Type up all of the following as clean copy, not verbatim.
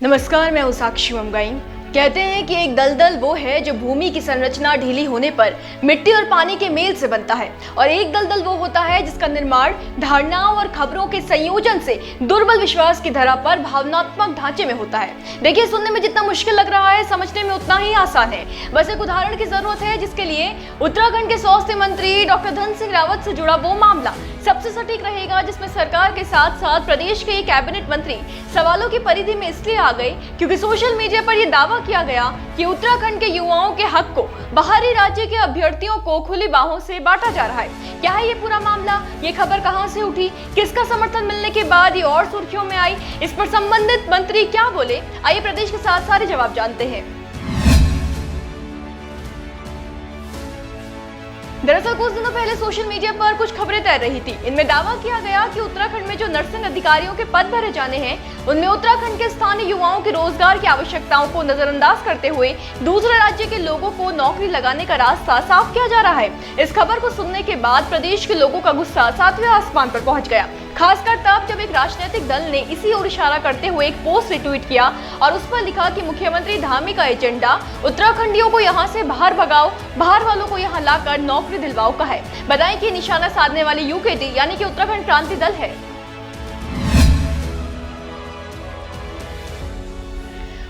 नमस्कार, मैं हूं साक्षी ममगाई। कहते हैं कि एक दलदल वो है जो भूमि की संरचना ढीली होने पर मिट्टी और पानी के मेल से बनता है, और एक दलदल वो होता है जिसका निर्माण धारणाओं और खबरों के संयोजन से दुर्बल विश्वास की धरा पर भावनात्मक ढांचे में होता है। देखिए, सुनने में जितना मुश्किल लग रहा है, समझने में उतना ही आसान है। बस एक उदाहरण की जरूरत है, जिसके लिए उत्तराखंड के स्वास्थ्य मंत्री डॉक्टर धन सिंह रावत से जुड़ा वो मामला सबसे सटीक रहेगा, जिसमें सरकार के साथ साथ प्रदेश के कैबिनेट मंत्री सवालों की परिधि में इसलिए आ गए क्योंकि सोशल मीडिया पर यह दावा किया गया कि उत्तराखंड के युवाओं के हक को बाहरी राज्य के अभ्यर्थियों को खुली बाहों से बांटा जा रहा है। क्या है ये पूरा मामला? ये खबर कहां से उठी? किसका समर्थन मिलने के बाद ये और सुर्खियों में आई? इस पर संबंधित मंत्री क्या बोले? आइए प्रदेश के साथ सारे जवाब जानते हैं। दरअसल कुछ दिनों पहले सोशल मीडिया पर कुछ खबरें तैर रही थी। इनमें दावा किया गया कि उत्तराखंड में जो नर्सिंग अधिकारियों के पद भरे जाने हैं, उनमें उत्तराखंड के स्थानीय युवाओं के रोजगार की आवश्यकताओं को नजरअंदाज करते हुए दूसरे राज्य के लोगों को नौकरी लगाने का रास्ता साफ किया जा रहा है। इस खबर को सुनने के बाद प्रदेश के लोगों का गुस्सा 7वें आसमान पर पहुंच गया, खासकर तब जब एक राजनीतिक दल ने इसी ओर इशारा करते हुए एक पोस्ट रिट्वीट किया और उस पर लिखा कि मुख्यमंत्री धामी का एजेंडा उत्तराखंडियों को यहां से बाहर भगाओ, बाहर वालों को यहां लाकर नौकरी दिलवाओ का है। बताएं कि निशाना साधने वाली यूकेडी यानी कि उत्तराखंड क्रांति दल है।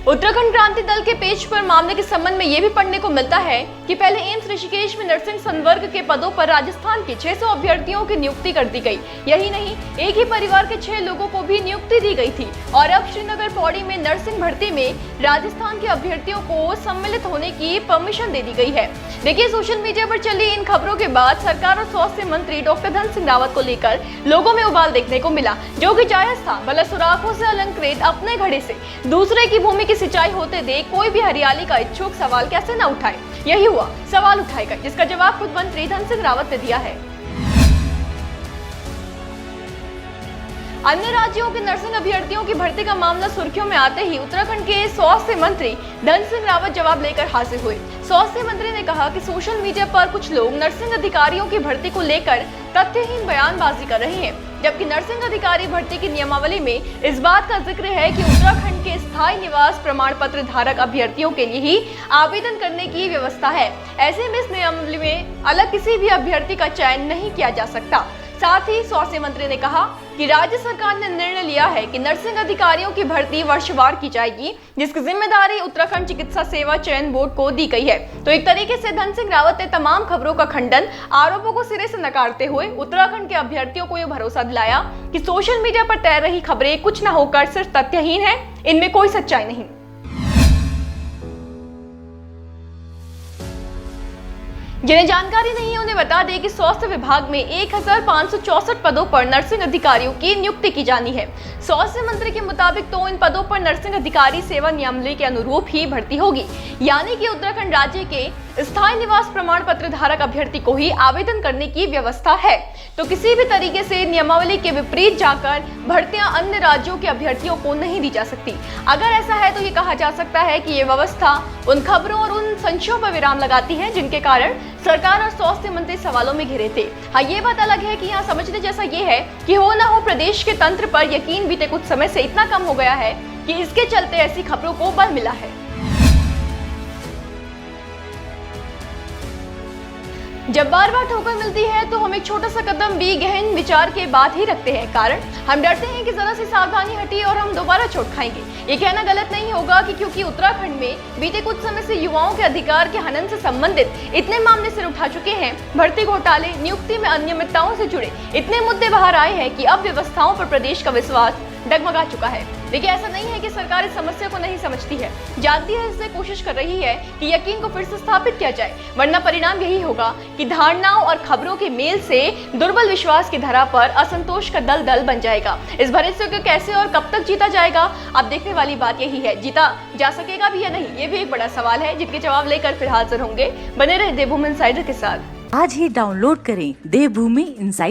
उत्तराखंड क्रांति दल के पेज पर मामले के संबंध में यह भी पढ़ने को मिलता है कि पहले एम्स ऋषिकेश में नर्सिंग संवर्ग के पदों पर राजस्थान के 600 अभ्यर्थियों की नियुक्ति कर दी गई। यही नहीं, एक ही परिवार के 6 लोगों को भी नियुक्ति दी गई थी, और अब श्रीनगर पौड़ी में नर्सिंग भर्ती में राजस्थान के अभ्यर्थियों को सम्मिलित होने की परमिशन दे दी गई है। देखिए, सोशल मीडिया पर चली इन खबरों के बाद सरकार और स्वास्थ्य मंत्री डॉक्टर धन सिंह रावत को लेकर लोगों में उबाल देखने को मिला, जो कि जायज था। भले सुराखों से अलंकृत अपने घड़े से दूसरे की भूमि की सिंचाई होते देख कोई भी हरियाली का इच्छुक सवाल कैसे न उठाए। यही हुआ, सवाल उठाए गए, जिसका जवाब खुद मंत्री धन सिंह रावत ने दिया है। अन्य राज्यों के नर्सिंग अभ्यर्थियों की भर्ती का मामला सुर्खियों में आते ही उत्तराखंड के स्वास्थ्य मंत्री धन सिंह रावत जवाब लेकर हाजिर हुए। स्वास्थ्य मंत्री ने कहा कि सोशल मीडिया पर कुछ लोग नर्सिंग अधिकारियों की भर्ती को लेकर तथ्यहीन बयानबाजी कर रहे हैं, जबकि नर्सिंग अधिकारी भर्ती की नियमावली में इस बात का जिक्र है कि उत्तराखंड के स्थायी निवास प्रमाण पत्र धारक अभ्यर्थियों के लिए ही आवेदन करने की व्यवस्था है। ऐसे में इस नियमावली में अलग किसी भी अभ्यर्थी का चयन नहीं किया जा सकता। साथ ही स्वास्थ्य मंत्री ने कहा कि राज्य सरकार ने निर्णय लिया है कि नर्सिंग अधिकारियों की भर्ती वर्षवार की जाएगी, जिसकी जिम्मेदारी उत्तराखंड चिकित्सा सेवा चयन बोर्ड को दी गई है। तो एक तरीके से धन सिंह रावत ने तमाम खबरों का खंडन, आरोपों को सिरे से नकारते हुए उत्तराखंड के अभ्यर्थियों को यह भरोसा दिलाया कि सोशल मीडिया पर तैर रही खबरें कुछ न होकर सिर्फ तथ्यहीन है, इनमें कोई सच्चाई नहीं। जिन्हें जानकारी नहीं है उन्हें बता दें कि स्वास्थ्य विभाग में 1564 पदों पर नर्सिंग अधिकारियों की नियुक्ति की जानी है। स्वास्थ्य मंत्री के मुताबिक तो इन पदों पर नर्सिंग अधिकारी सेवा नियमावली के अनुरूप ही भर्ती होगी, यानी कि उत्तराखंड राज्य के स्थायी निवास प्रमाण पत्र धारक अभ्यर्थी को ही आवेदन करने की व्यवस्था है। तो किसी भी तरीके से नियमावली के विपरीत जाकर भर्तियां अन्य राज्यों के अभ्यर्थियों को नहीं दी जा सकती। अगर ऐसा है तो ये कहा जा सकता है कि ये व्यवस्था उन खबरों और उन संशयों पर विराम लगाती है जिनके कारण सरकार और स्वास्थ्य मंत्री सवालों में घिरे थे। हाँ, ये बात अलग है कि यहाँ समझने जैसा ये है कि हो ना हो प्रदेश के तंत्र पर यकीन बीते कुछ समय से इतना कम हो गया है कि इसके चलते ऐसी खबरों को बल मिला है। जब बार बार ठोकर मिलती है तो हम एक छोटा सा कदम भी गहन विचार के बाद ही रखते हैं, कारण हम डरते हैं कि जरा सी सावधानी हटी और हम दोबारा चोट खाएंगे। ये कहना गलत नहीं होगा कि क्योंकि उत्तराखंड में बीते कुछ समय से युवाओं के अधिकार के हनन से संबंधित इतने मामले सिर उठा चुके हैं, भर्ती घोटाले, नियुक्ति में अनियमितताओं से जुड़े इतने मुद्दे बाहर आए हैं कि अब व्यवस्थाओं पर प्रदेश का विश्वास डगमगा चुका है। लेकिन ऐसा नहीं है कि सरकार इस समस्या को नहीं समझती है, जानती है, इसलिए कोशिश कर रही है कि यकीन को फिर से स्थापित किया जाए, वरना परिणाम यही होगा कि धारणाओं और खबरों के मेल से दुर्बल विश्वास की धरा पर असंतोष का दलदल बन जाएगा। इस भरोसे को कैसे और कब तक जीता जाएगा, अब देखने वाली बात यही है। जीता जा सकेगा भी या नहीं, ये भी एक बड़ा सवाल है, जिसके जवाब लेकर फिर हाजिर होंगे। बने रहे देवभूमि इनसाइडर के साथ। आज ही डाउनलोड करें देवभूमि इनसाइडर।